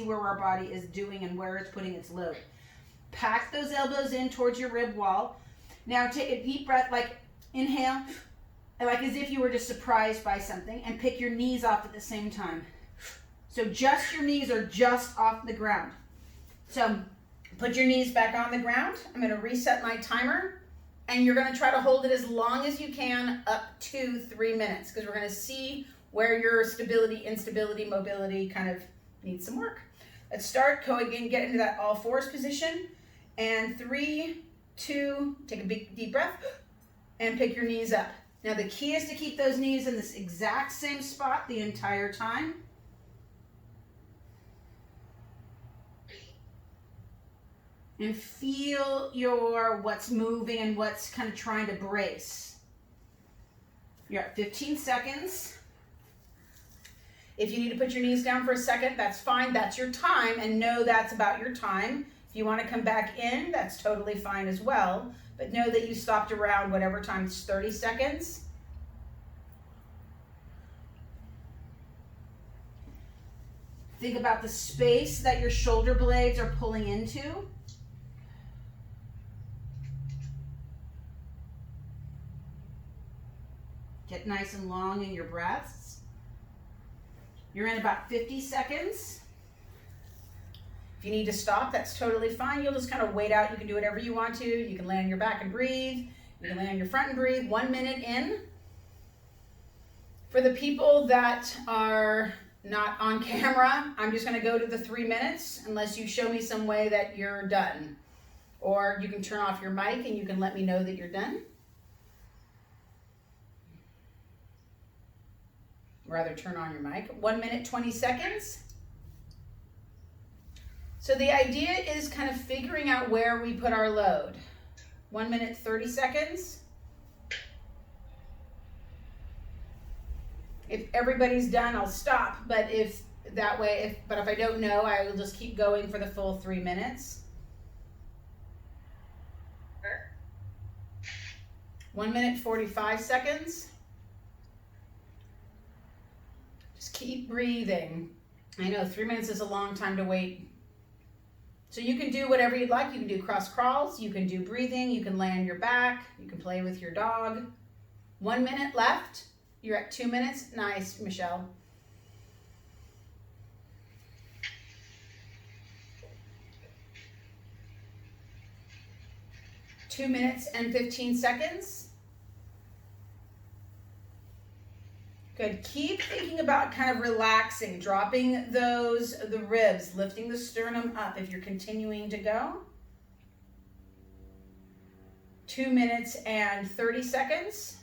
where our body is doing and where it's putting its load. Pack those elbows in towards your rib wall. Now take a deep breath, like inhale, like as if you were just surprised by something, and pick your knees off at the same time. So just your knees are just off the ground. So put your knees back on the ground. I'm going to reset my timer, and you're going to try to hold it as long as you can, up to 3 minutes, because we're going to see where your stability, instability, mobility kind of needs some work. Let's start. Go again, get into that all fours position. And 3, 2, take a big deep breath, and pick your knees up. Now the key is to keep those knees in this exact same spot the entire time. And feel what's moving and what's kind of trying to brace. You're at 15 seconds. If you need to put your knees down for a second, that's fine. That's your time, and know that's about your time. If you want to come back in, that's totally fine as well. But know that you stopped around whatever time, it's 30 seconds. Think about the space that your shoulder blades are pulling into. Get nice and long in your breaths. You're in about 50 seconds. If you need to stop, that's totally fine. You'll just kind of wait out. You can do whatever you want to. You can lay on your back and breathe. You can lay on your front and breathe. 1 minute in. For the people that are not on camera, I'm just going to go to the 3 minutes unless you show me some way that you're done. Or you can turn off your mic and you can let me know that you're done. Rather turn on your mic. 1 minute, 20 seconds. So the idea is kind of figuring out where we put our load. 1 minute, 30 seconds. If everybody's done, I'll stop. But if I don't know, I will just keep going for the full 3 minutes. 1 minute, 45 seconds. Just keep breathing. I know 3 minutes is a long time to wait. So you can do whatever you'd like. You can do cross crawls. You can do breathing. You can lay on your back. You can play with your dog. 1 minute left. You're at 2 minutes. Nice, Michelle. Two minutes and 15 seconds. Good. Keep thinking about kind of relaxing, dropping the ribs, lifting the sternum up if you're continuing to go. 2 minutes and 30 seconds.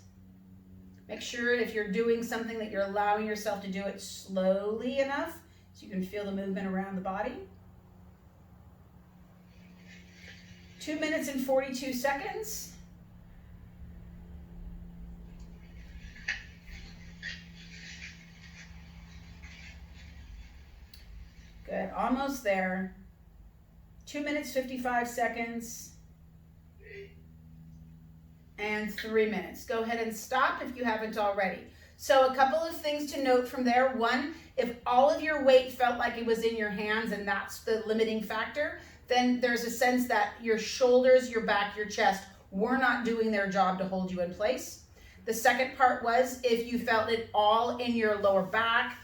Make sure if you're doing something that you're allowing yourself to do it slowly enough so you can feel the movement around the body. 2 minutes and 42 seconds. Good, almost there. 2 minutes, 55 seconds. And 3 minutes. Go ahead and stop if you haven't already. So a couple of things to note from there. One, if all of your weight felt like it was in your hands and that's the limiting factor, then there's a sense that your shoulders, your back, your chest were not doing their job to hold you in place. The second part was if you felt it all in your lower back,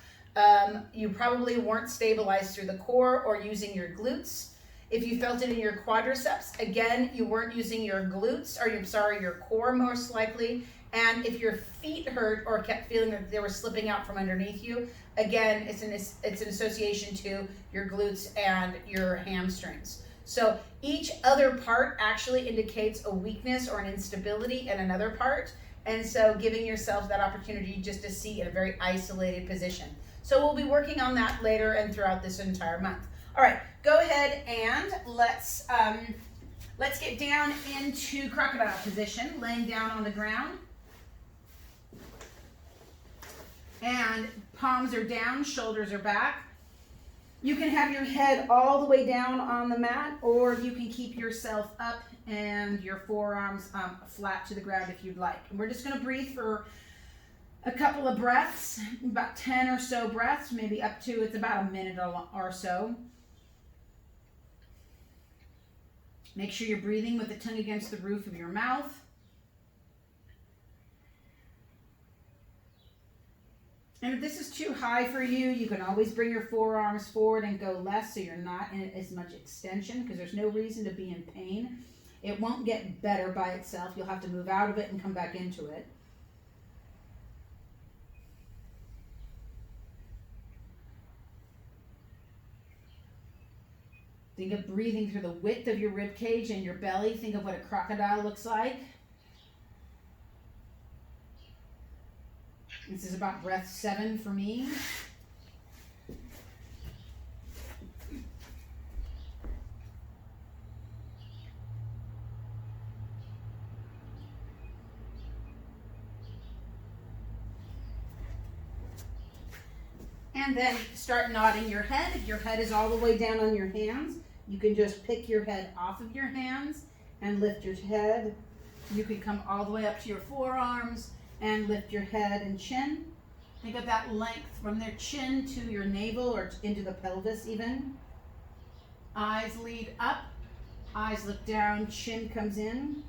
you probably weren't stabilized through the core or using your glutes. If you felt it in your quadriceps, again, you weren't using your glutes, or your core most likely. And if your feet hurt or kept feeling that they were slipping out from underneath you, again, it's an association to your glutes and your hamstrings. So each other part actually indicates a weakness or an instability in another part. And so giving yourself that opportunity just to see in a very isolated position. So we'll be working on that later and throughout this entire month. All right, go ahead and let's get down into crocodile position, laying down on the ground. And palms are down, shoulders are back. You can have your head all the way down on the mat, or you can keep yourself up and your forearms flat to the ground if you'd like. And we're just going to breathe for a couple of breaths, about 10 or so breaths, maybe up to, it's about a minute or so. Make sure you're breathing with the tongue against the roof of your mouth. And if this is too high for you, you can always bring your forearms forward and go less so you're not in as much extension, because there's no reason to be in pain. It won't get better by itself. You'll have to move out of it and come back into it. Think of breathing through the width of your rib cage and your belly. Think of what a crocodile looks like. This is about breath 7 for me. And then start nodding your head. If your head is all the way down on your hands, you can just pick your head off of your hands and lift your head. You can come all the way up to your forearms and lift your head and chin. Think of that length from their chin to your navel or into the pelvis even. Eyes lead up, eyes look down, chin comes in.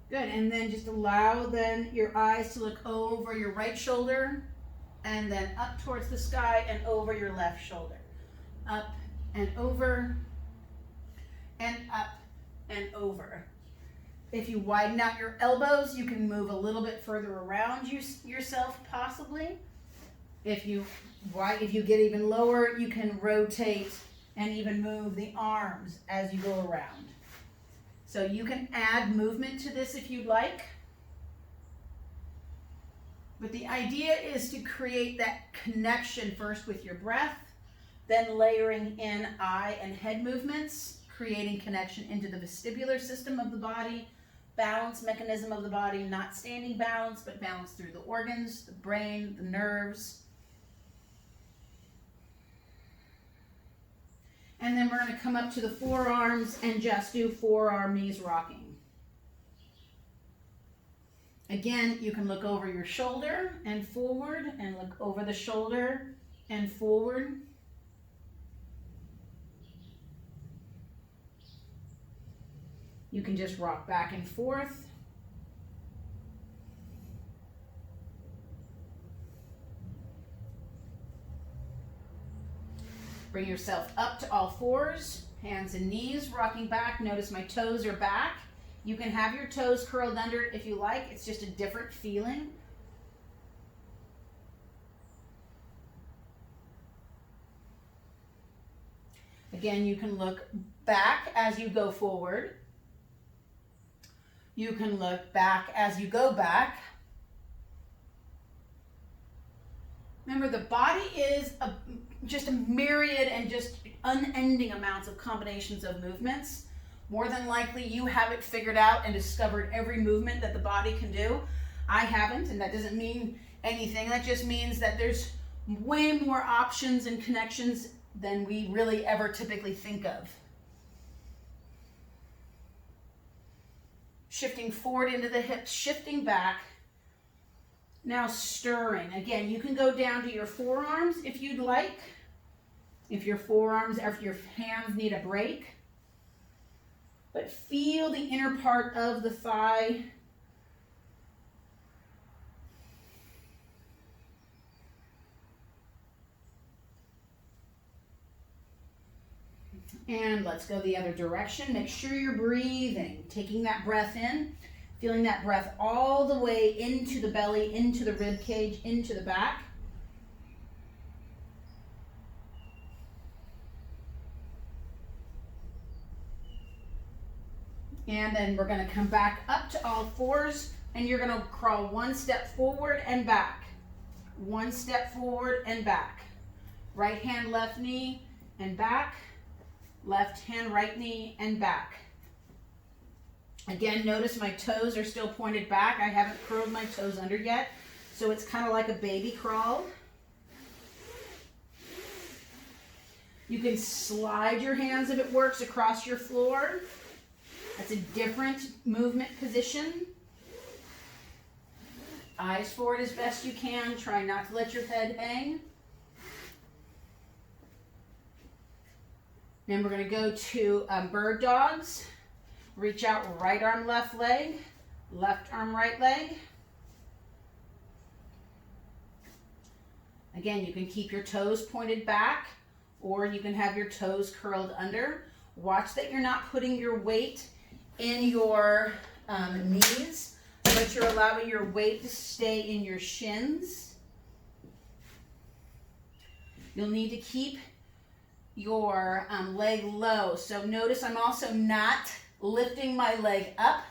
Good, and then just allow then your eyes to look over your right shoulder and then up towards the sky and over your left shoulder. Up and over and up and over. If you widen out your elbows, you can move a little bit further around yourself possibly. If you get even lower, you can rotate and even move the arms as you go around. So you can add movement to this if you'd like. But the idea is to create that connection first with your breath, then layering in eye and head movements, creating connection into the vestibular system of the body, balance mechanism of the body, not standing balance, but balance through the organs, the brain, the nerves. And then we're going to come up to the forearms and just do forearm knees rocking. Again, you can look over your shoulder and forward, and look over the shoulder and forward. You can just rock back and forth. Bring yourself up to all fours, hands and knees, rocking back. Notice my toes are back. You can have your toes curled under if you like. It's just a different feeling. Again, you can look back as you go forward. You can look back as you go back. Remember, the body is just a myriad and just unending amounts of combinations of movements. More than likely, you have it figured out and discovered every movement that the body can do. I haven't, and that doesn't mean anything. That just means that there's way more options and connections than we really ever typically think of. Shifting forward into the hips, shifting back. Now stirring. Again, you can go down to your forearms if you'd like. If your forearms or if your hands need a break. But feel the inner part of the thigh. And let's go the other direction. Make sure you're breathing, taking that breath in, feeling that breath all the way into the belly, into the rib cage, into the back. And then we're going to come back up to all fours, and you're going to crawl one step forward and back. One step forward and back. Right hand, left knee, and back. Left hand, right knee, and back. Again, notice my toes are still pointed back. I haven't curled my toes under yet, so it's kind of like a baby crawl. You can slide your hands if it works across your floor. That's a different movement position. Eyes forward as best you can. Try not to let your head hang. Then we're going to go to bird dogs. Reach out, right arm, left leg, left arm, right leg. Again, you can keep your toes pointed back, or you can have your toes curled under. Watch that you're not putting your weight in your knees, but you're allowing your weight to stay in your shins. You'll need to keep your leg low. So notice I'm also not lifting my leg up.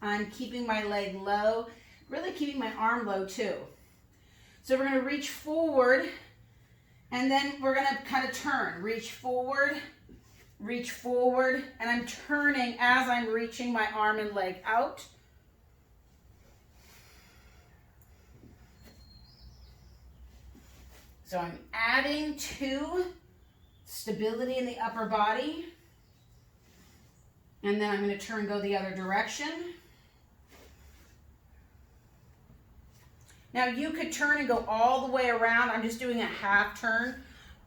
I'm keeping my leg low, really keeping my arm low too. So we're going to reach forward, and then we're going to kind of turn. Reach forward, and I'm turning as I'm reaching my arm and leg out. So I'm adding to stability in the upper body. And then I'm going to turn, go the other direction. Now you could turn and go all the way around. I'm just doing a half turn,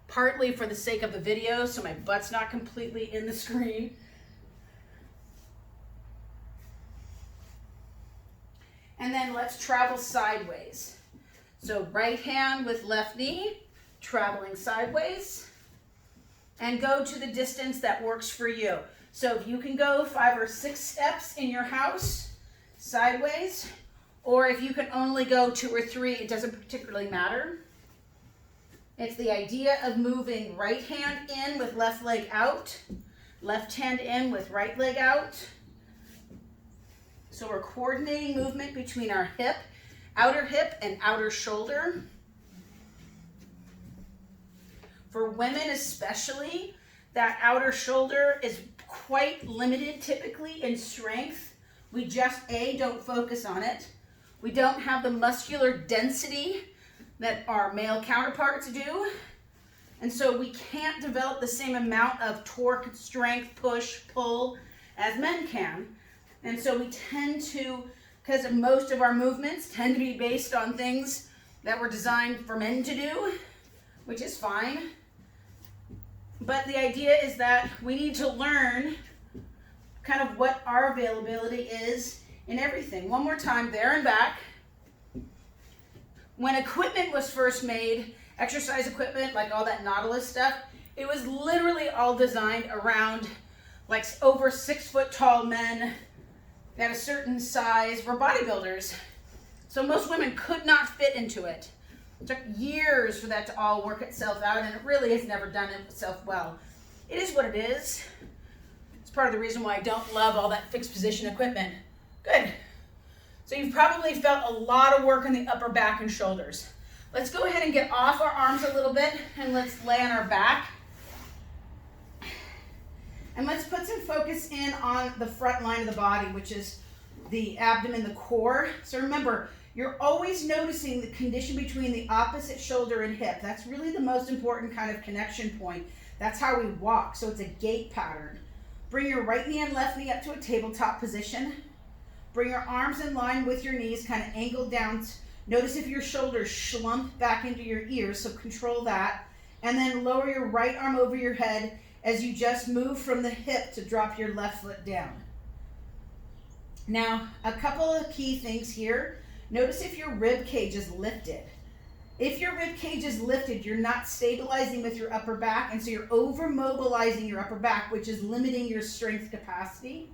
partly for the sake of the video, so my butt's not completely in the screen. And then let's travel sideways. So right hand with left knee, traveling sideways, and go to the distance that works for you. So if you can go 5 or 6 steps in your house sideways, or if you can only go 2 or 3, it doesn't particularly matter. It's the idea of moving right hand in with left leg out, left hand in with right leg out. So we're coordinating movement between our outer hip and outer shoulder. For women especially, that outer shoulder is quite limited typically in strength. We just, don't focus on it. We don't have the muscular density that our male counterparts do. And so we can't develop the same amount of torque, strength, push, pull as men can. And so we tend to, because most of our movements tend to be based on things that were designed for men to do, which is fine. But the idea is that we need to learn kind of what our availability is in everything. One more time, there and back. When equipment was first made, exercise equipment, like all that Nautilus stuff, it was literally all designed around like over 6 foot tall men at a certain size were bodybuilders. So most women could not fit into it. It took years for that to all work itself out, and it really has never done itself well. It is what it is. It's part of the reason why I don't love all that fixed position equipment. Good. So you've probably felt a lot of work in the upper back and shoulders. Let's go ahead and get off our arms a little bit, and let's lay on our back. And let's put some focus in on the front line of the body, which is the abdomen, the core. So remember, you're always noticing the condition between the opposite shoulder and hip. That's really the most important kind of connection point. That's how we walk. So it's a gait pattern. Bring your right knee and left knee up to a tabletop position. Bring your arms in line with your knees, kind of angled down. Notice if your shoulders slump back into your ears, so control that. And then lower your right arm over your head as you just move from the hip to drop your left foot down. Now, a couple of key things here. Notice if your rib cage is lifted. If your rib cage is lifted, you're not stabilizing with your upper back, and so you're over mobilizing your upper back, which is limiting your strength capacity.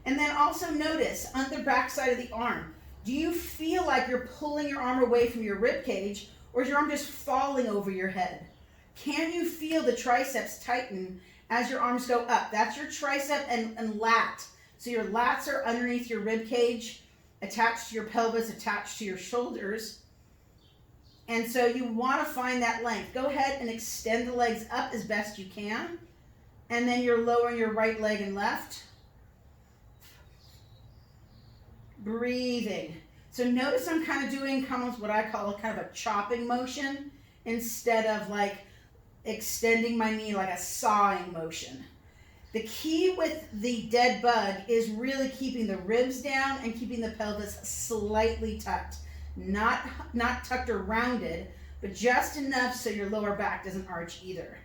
And then also notice on the back side of the arm, do you feel like you're pulling your arm away from your rib cage, or is your arm just falling over your head? Can you feel the triceps tighten as your arms go up? That's your tricep and lat. So your lats are underneath your rib cage, attached to your pelvis, attached to your shoulders. And so you want to find that length. Go ahead and extend the legs up as best you can. And then you're lowering your right leg and left. Breathing. So notice I'm kind of doing what I call kind of a chopping motion instead of like extending my knee like a sawing motion. The key with the dead bug is really keeping the ribs down and keeping the pelvis slightly tucked. Not tucked or rounded, but just enough so your lower back doesn't arch either.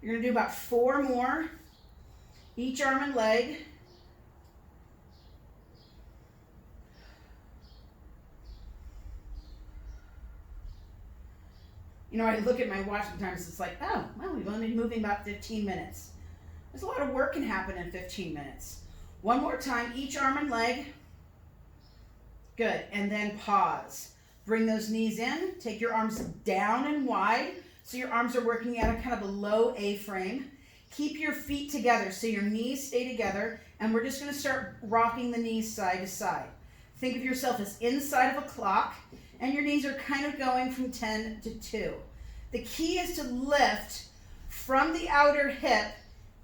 You're going to do about 4 more, each arm and leg. You know, I look at my watch sometimes, it's like, oh, well, we've only been moving about 15 minutes. There's a lot of work can happen in 15 minutes. One more time, each arm and leg. Good, and then pause. Bring those knees in, take your arms down and wide, so your arms are working at a kind of a low A-frame. Keep your feet together so your knees stay together, and we're just gonna start rocking the knees side to side. Think of yourself as inside of a clock, and your knees are kind of going from 10 to 2. The key is to lift from the outer hip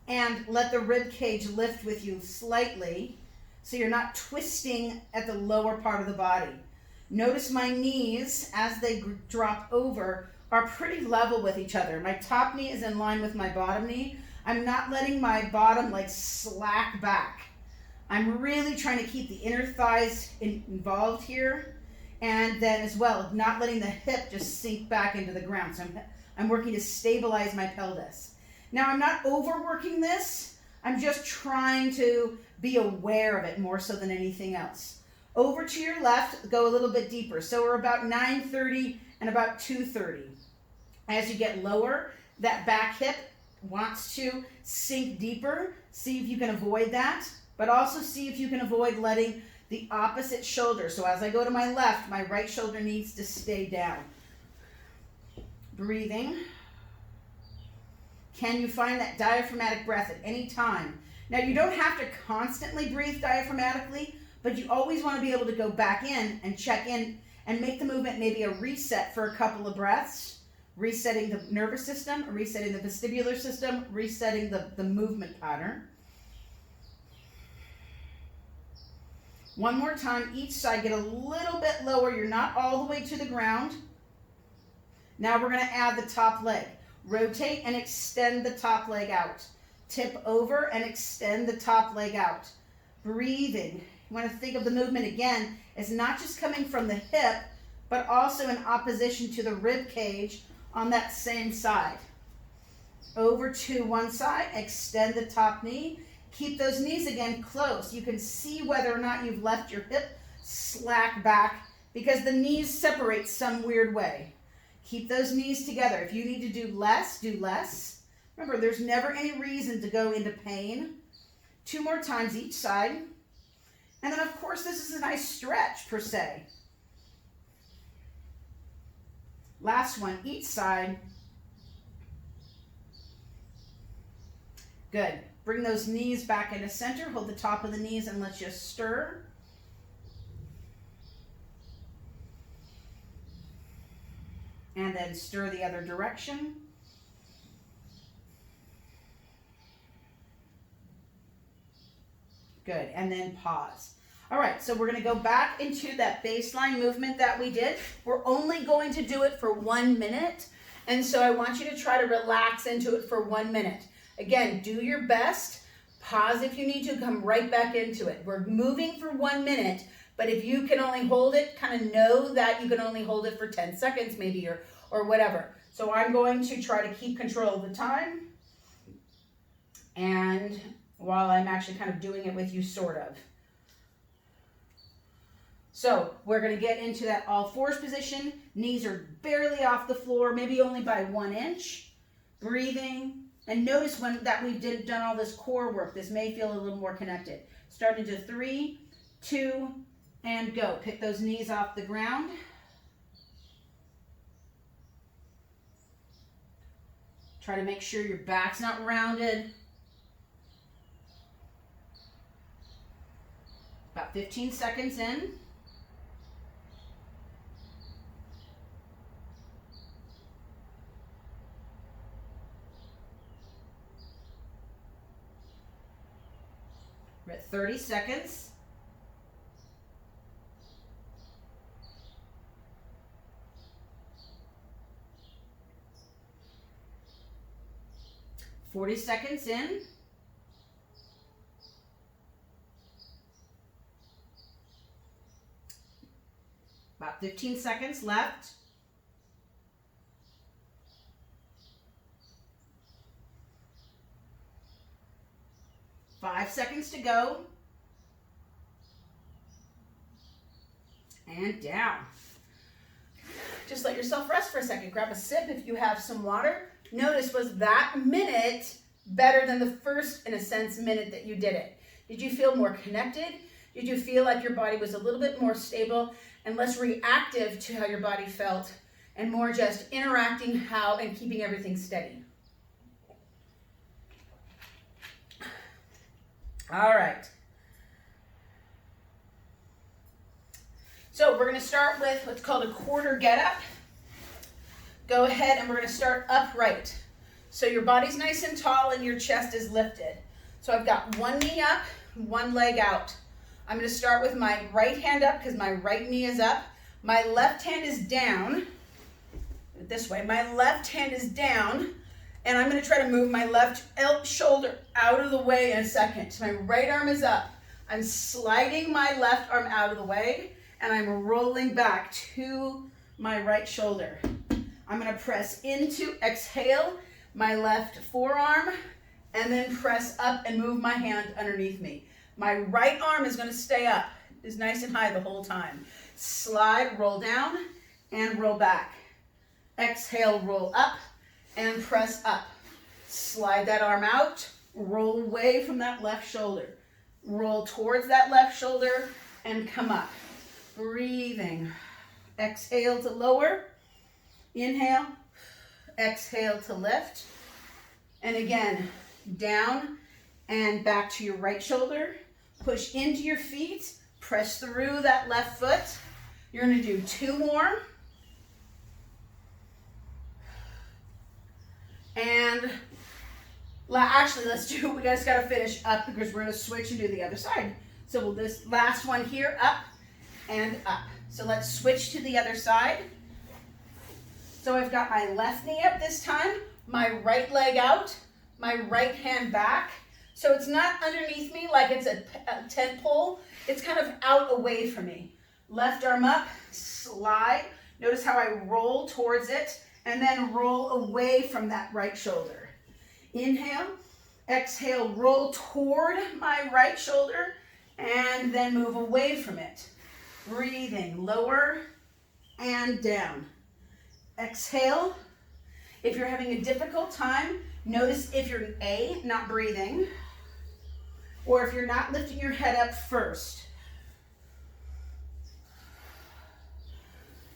and let the rib cage lift with you slightly so you're not twisting at the lower part of the body. Notice my knees, as they drop over, are pretty level with each other. My top knee is in line with my bottom knee. I'm not letting my bottom like slack back. I'm really trying to keep the inner thighs involved here, and then as well, not letting the hip just sink back into the ground. So I'm working to stabilize my pelvis. Now, I'm not overworking this. I'm just trying to be aware of it more so than anything else. Over to your left, go a little bit deeper. So we're about 9:30 and about 2:30. As you get lower, that back hip wants to sink deeper. See if you can avoid that, but also see if you can avoid letting the opposite shoulder. So as I go to my left, my right shoulder needs to stay down. Breathing. Can you find that diaphragmatic breath at any time? Now, you don't have to constantly breathe diaphragmatically, but you always want to be able to go back in and check in and make the movement maybe a reset for a couple of breaths, resetting the nervous system, resetting the vestibular system, resetting the movement pattern. One more time, each side, get a little bit lower. You're not all the way to the ground. Now we're going to add the top leg. Rotate and extend the top leg out. Tip over and extend the top leg out. Breathing. You want to think of the movement again as not just coming from the hip, but also in opposition to the rib cage on that same side. Over to one side, extend the top knee. Keep those knees again close. You can see whether or not you've left your hip slack back because the knees separate some weird way. Keep those knees together. If you need to do less, do less. Remember, there's never any reason to go into pain. 2 more times each side. And then, of course, this is a nice stretch, per se. Last one, each side. Good. Bring those knees back into center. Hold the top of the knees and let's just stir. And then stir the other direction. Good, and then pause. All right, so we're gonna go back into that baseline movement that we did. We're only going to do it for 1 minute. And so I want you to try to relax into it for 1 minute. Again, do your best. Pause if you need to, come right back into it. We're moving for 1 minute, but if you can only hold it, kind of know that you can only hold it for 10 seconds maybe or whatever. So I'm going to try to keep control of the time. And while I'm actually kind of doing it with you, sort of. So we're going to get into that all fours position. Knees are barely off the floor, maybe only by 1 inch. Breathing. And notice that we've done all this core work. This may feel a little more connected. Starting to 3, 2, and go. Pick those knees off the ground. Try to make sure your back's not rounded. About 15 seconds in. We're at 30 seconds. 40 seconds in. About 15 seconds left. Five seconds to go. And down. Just let yourself rest for a second. Grab a sip if you have some water. Notice, was that minute better than the first, in a sense, minute that you did it? Did you feel more connected? Did you feel like your body was a little bit more stable and less reactive to how your body felt and more just interacting how and keeping everything steady? All right. So we're going to start with what's called a quarter get up. Go ahead and we're going to start upright. So your body's nice and tall and your chest is lifted. So I've got one knee up, one leg out. I'm going to start with my right hand up because my right knee is up. My left hand is down. This way. My left hand is down. And I'm going to try to move my left shoulder out of the way in a second. My right arm is up. I'm sliding my left arm out of the way. And I'm rolling back to my right shoulder. I'm going to press into, exhale, my left forearm, and then press up and move my hand underneath me. My right arm is going to stay up, is nice and high the whole time. Slide, roll down, and roll back. Exhale, roll up, and press up. Slide that arm out, roll away from that left shoulder. Roll towards that left shoulder, and come up. Breathing. Exhale to lower. Inhale. Exhale to lift. And again, down and back to your right shoulder. Push into your feet. Press through that left foot. You're going to do two more. And actually, we just got to finish up because we're going to switch and do the other side. So this last one here, up and up. So let's switch to the other side. So I've got my left knee up this time, my right leg out, my right hand back. So it's not underneath me like it's a tent pole. It's kind of out away from me. Left arm up, slide. Notice how I roll towards it and then roll away from that right shoulder. Inhale, exhale, roll toward my right shoulder and then move away from it. Breathing, lower and down. Exhale. If you're having a difficult time, notice if you're not breathing, or if you're not lifting your head up first.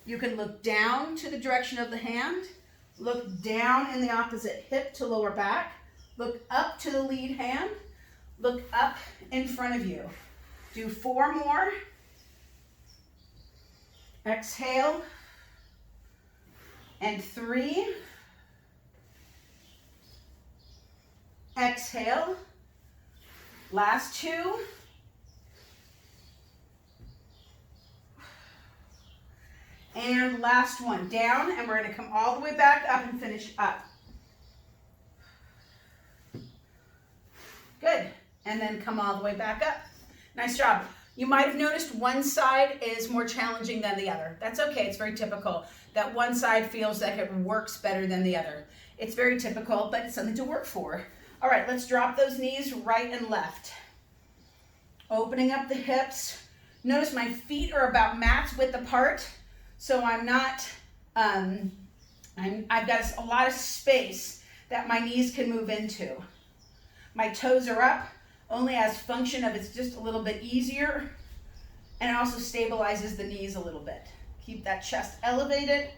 You can look down to the direction of the hand, look down in the opposite hip to lower back, look up to the lead hand, look up in front of you. Do 4 more. Exhale, and 3. Exhale, last 2. And last one, down, and we're going to come all the way back up and finish up. Good, and then come all the way back up. Nice job. You might have noticed one side is more challenging than the other. That's okay, it's very typical that one side feels like it works better than the other. It's very typical, but it's something to work for. All right, let's drop those knees right and left. Opening up the hips. Notice my feet are about mat's width apart, so I'm not, I've got a lot of space that my knees can move into. My toes are up, only as function of it's just a little bit easier, and it also stabilizes the knees a little bit. Keep that chest elevated.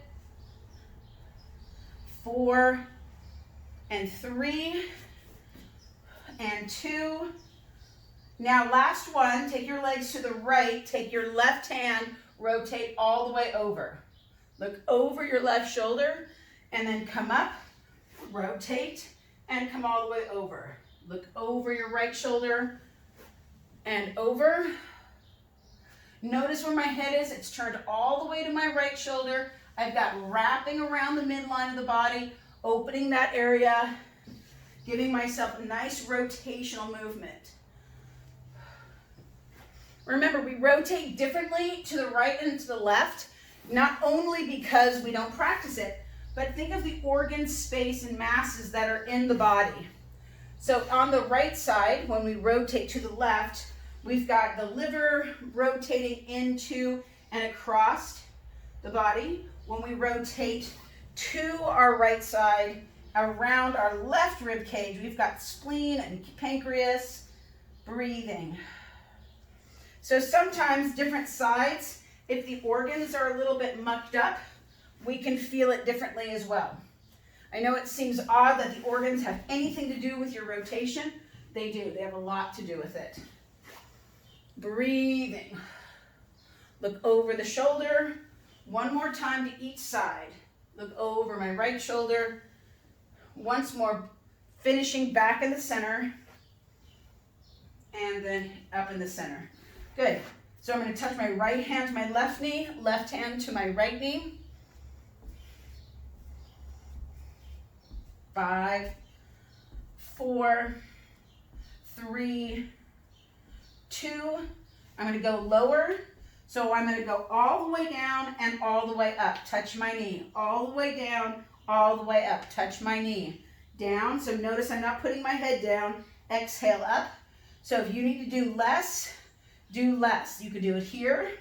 4 and 3 and 2. Now last one, take your legs to the right, take your left hand, rotate all the way over. Look over your left shoulder and then come up, rotate, and come all the way over. Look over your right shoulder and over. Notice where my head is. It's turned all the way to my right shoulder. I've got wrapping around the midline of the body, opening that area, giving myself a nice rotational movement. Remember, we rotate differently to the right and to the left, not only because we don't practice it, but think of the organ space and masses that are in the body. So on the right side, when we rotate to the left, we've got the liver rotating into and across the body. When we rotate to our right side, around our left rib cage, we've got spleen and pancreas. Breathing. So sometimes different sides, if the organs are a little bit mucked up, we can feel it differently as well. I know it seems odd that the organs have anything to do with your rotation. They do. They have a lot to do with it. Breathing. Look over the shoulder. One more time to each side. Look over my right shoulder. Once more, finishing back in the center. And then up in the center. Good. So I'm going to touch my right hand to my left knee, left hand to my right knee. 5, 4, 3, 2. I'm going to go lower. So I'm going to go all the way down and all the way up. Touch my knee. All the way down, all the way up. Touch my knee. Down. So notice I'm not putting my head down. Exhale up. So if you need to do less, do less. You could do it here.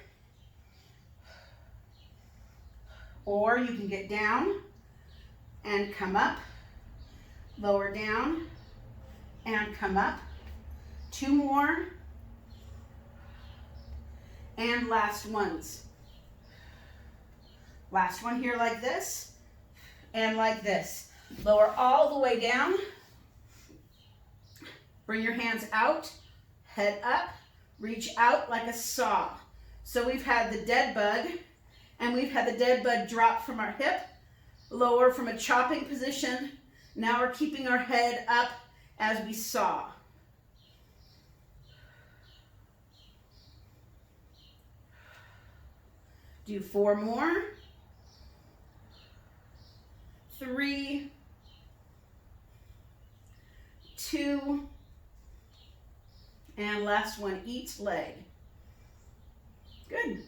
Or you can get down and come up. Lower down and come up. 2 more. And last ones. Last one here like this and like this. Lower all the way down. Bring your hands out, head up, reach out like a saw. So we've had the dead bug, and we've had the dead bug drop from our hip, lower from a chopping position. Now we're keeping our head up as we saw. Do 4 more. 3, 2, and last one, each leg. Good.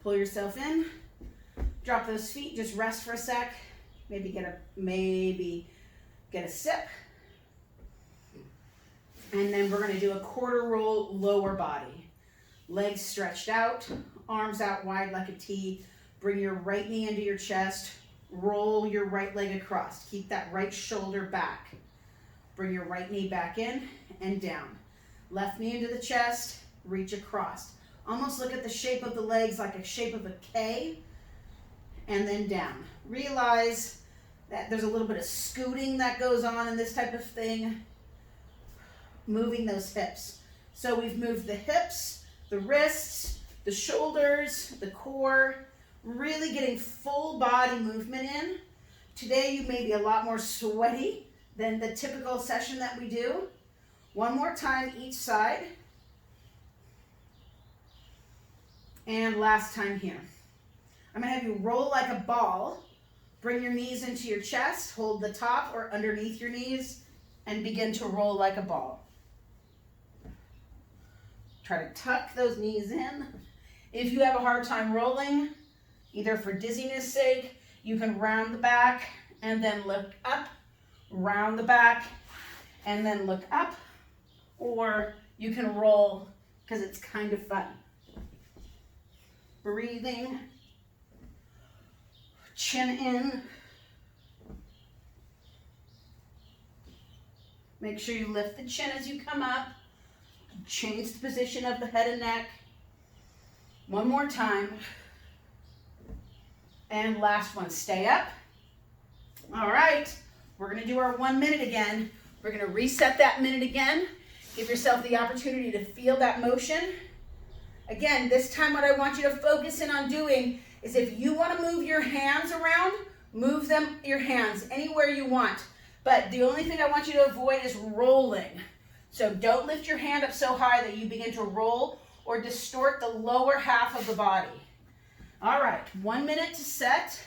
Pull yourself in. Drop those feet. Just rest for a sec. Maybe get a sip. And then we're going to do a quarter roll lower body. Legs stretched out, arms out wide like a T. Bring your right knee into your chest. Roll your right leg across. Keep that right shoulder back. Bring your right knee back in and down. Left knee into the chest, reach across. Almost look at the shape of the legs like a shape of a K, and then down. Realize that there's a little bit of scooting that goes on in this type of thing. Moving those hips. So we've moved the hips, the wrists, the shoulders, the core, really getting full body movement in. Today you may be a lot more sweaty than the typical session that we do. One more time each side. And last time here. I'm going to have you roll like a ball. Bring your knees into your chest. Hold the top or underneath your knees and begin to roll like a ball. Try to tuck those knees in. If you have a hard time rolling, either for dizziness sake, you can round the back and then look up, round the back and then look up, or you can roll because it's kind of fun. Breathing, chin in. Make sure you lift the chin as you come up. Change the position of the head and neck. One more time. And last one, stay up. All right, we're gonna do our 1 minute again. We're gonna reset that minute again. Give yourself the opportunity to feel that motion. Again, this time what I want you to focus in on doing is if you wanna move your hands around, move your hands anywhere you want. But the only thing I want you to avoid is rolling. So don't lift your hand up so high that you begin to roll or distort the lower half of the body. All right, 1 minute to set.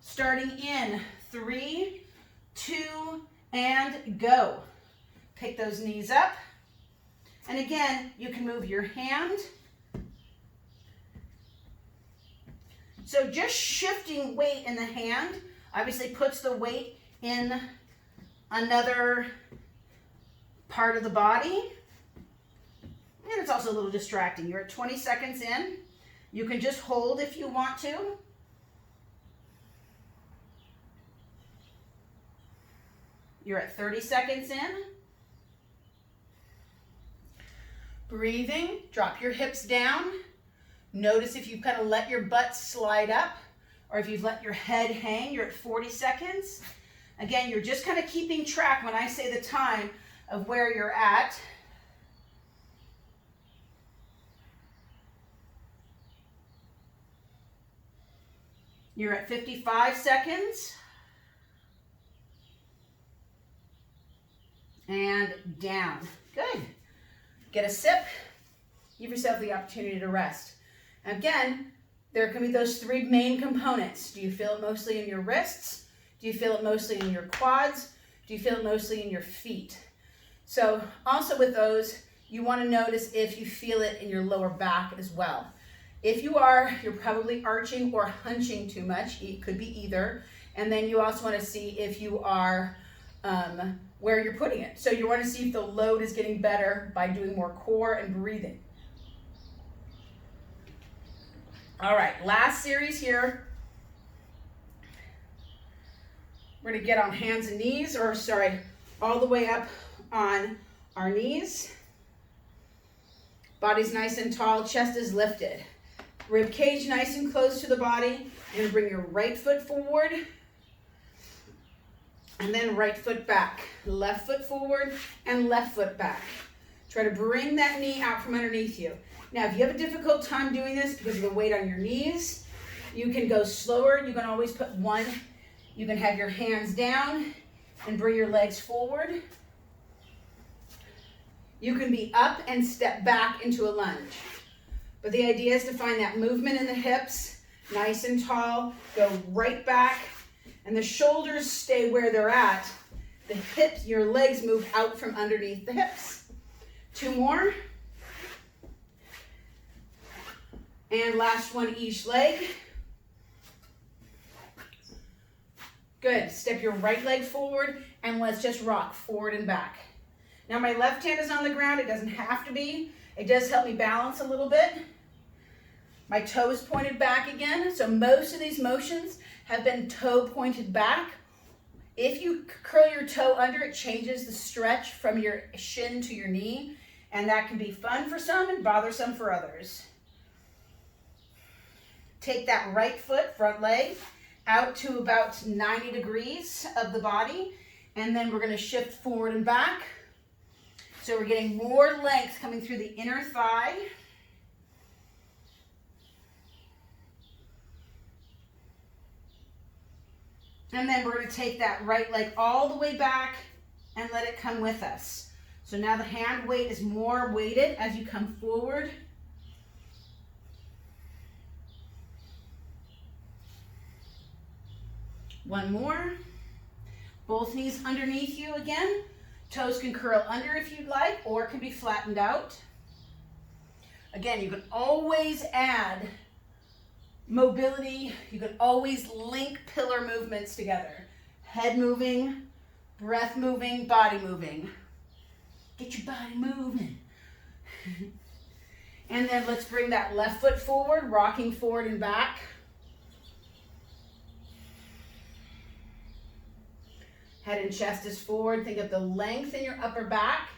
Starting in 3, 2, and go. Pick those knees up. And again, you can move your hand. So just shifting weight in the hand obviously puts the weight in another part of the body. And it's also a little distracting. You're at 20 seconds in. You can just hold if you want to. You're at 30 seconds in. Breathing, drop your hips down. Notice if you kind of let your butt slide up or if you've let your head hang, you're at 40 seconds. Again, you're just kind of keeping track when I say the time of where you're at. You're at 55 seconds. And down. Good. Get a sip. Give yourself the opportunity to rest. Again, there can be those three main components. Do you feel it mostly in your wrists? Do you feel it mostly in your quads? Do you feel it mostly in your feet? So also with those, you want to notice if you feel it in your lower back as well. If you are, you're probably arching or hunching too much. It could be either. And then you also want to see if you are where you're putting it. So you want to see if the load is getting better by doing more core and breathing. All right, last series here. We're going to get on hands and knees, or sorry, all the way up on our knees. Body's nice and tall, chest is lifted. Rib cage nice and close to the body. You're going to bring your right foot forward. And then right foot back. Left foot forward and left foot back. Try to bring that knee out from underneath you. Now, if you have a difficult time doing this because of the weight on your knees, you can go slower. You can always put one. You can have your hands down and bring your legs forward. You can be up and step back into a lunge. But the idea is to find that movement in the hips, nice and tall, go right back, and the shoulders stay where they're at. The hips, your legs move out from underneath the hips. 2 more. And last one, each leg. Good. Step your right leg forward and let's just rock forward and back. Now my left hand is on the ground. It doesn't have to be. It does help me balance a little bit. My toe is pointed back again. So most of these motions have been toe pointed back. If you curl your toe under, it changes the stretch from your shin to your knee. And that can be fun for some and bothersome for others. Take that right foot, front leg, out to about 90 degrees of the body. And then we're going to shift forward and back. So we're getting more length coming through the inner thigh. And then we're going to take that right leg all the way back and let it come with us. So now the hand weight is more weighted as you come forward. One more. Both knees underneath you again. Toes can curl under if you'd like, or it can be flattened out. Again, you can always add mobility. You can always link pillar movements together. Head moving, breath moving, body moving. Get your body moving. And then let's bring that left foot forward, rocking forward and back. Head and chest is forward. Think of the length in your upper back.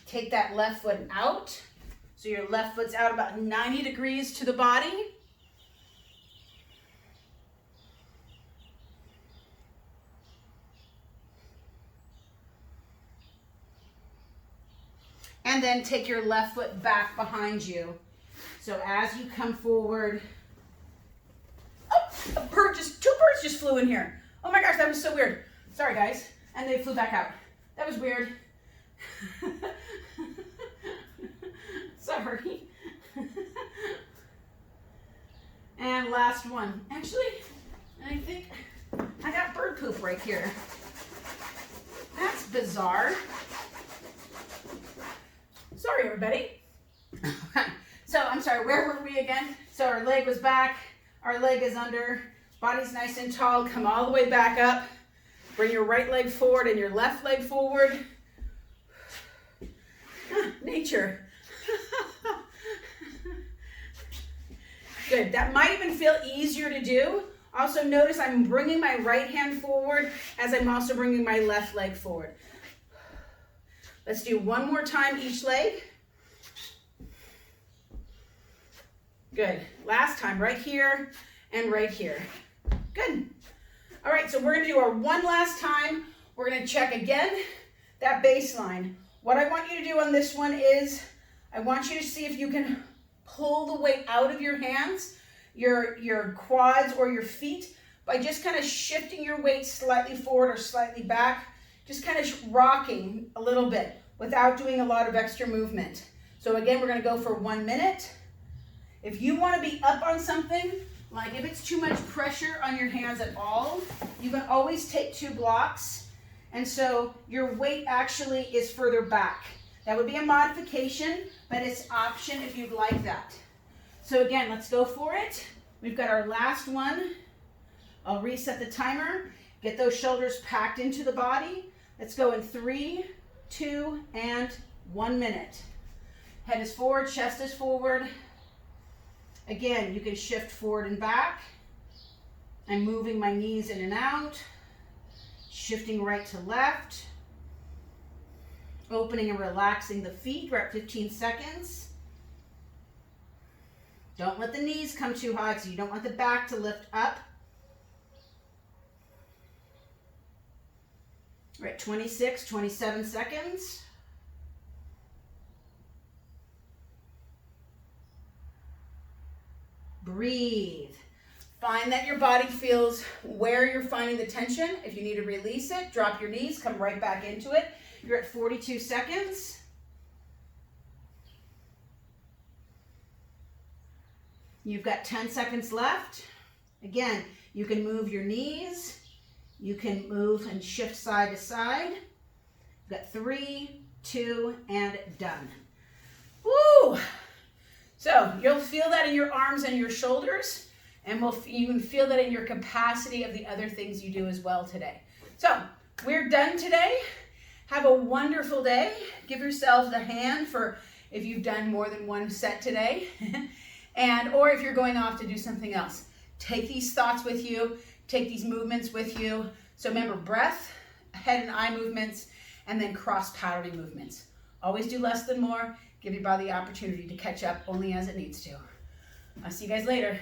Take that left foot out. So your left foot's out about 90 degrees to the body. And then take your left foot back behind you. So as you come forward, oh, two birds just flew in here. Oh my gosh, that was so weird. Sorry guys, and they flew back out. That was weird. Sorry. And last one. Actually, I think I got bird poop right here. That's bizarre. Sorry, everybody. So, I'm sorry, where were we again? So our leg was back, our leg is under, body's nice and tall, come all the way back up. Bring your right leg forward and your left leg forward. Nature. Good, that might even feel easier to do. Also notice I'm bringing my right hand forward as I'm also bringing my left leg forward. Let's do one more time each leg. Good, last time, right here and right here. Good. All right, so we're gonna do our one last time. We're gonna check again that baseline. What I want you to do on this one is, I want you to see if you can pull the weight out of your hands, your quads or your feet, by just kind of shifting your weight slightly forward or slightly back, just kind of rocking a little bit without doing a lot of extra movement. So again, we're gonna go for 1 minute. If you wanna be up on something, like if it's too much pressure on your hands at all, you can always take 2 blocks, and so your weight actually is further back. That would be a modification, but it's an option if you'd like that. So again, let's go for it. We've got our last one. I'll reset the timer. Get those shoulders packed into the body. Let's go in 3, 2, and 1 minute. Head is forward, chest is forward. Again, you can shift forward and back. I'm moving my knees in and out, shifting right to left, opening and relaxing the feet. We're at 15 seconds. Don't let the knees come too high because you don't want the back to lift up. We're at 26, 27 seconds. Breathe. Find that your body feels where you're finding the tension. If you need to release it, drop your knees, come right back into it. You're at 42 seconds. You've got 10 seconds left. Again, you can move your knees. You can move and shift side to side. You've got 3, 2, and done. Woo! So you'll feel that in your arms and your shoulders, and you can feel that in your capacity of the other things you do as well today. So we're done today. Have a wonderful day. Give yourselves a hand for if you've done more than one set today, or if you're going off to do something else. Take these thoughts with you, take these movements with you. So remember, breath, head and eye movements, and then cross-patterning movements. Always do less than more. Give your body the opportunity to catch up only as it needs to. I'll see you guys later.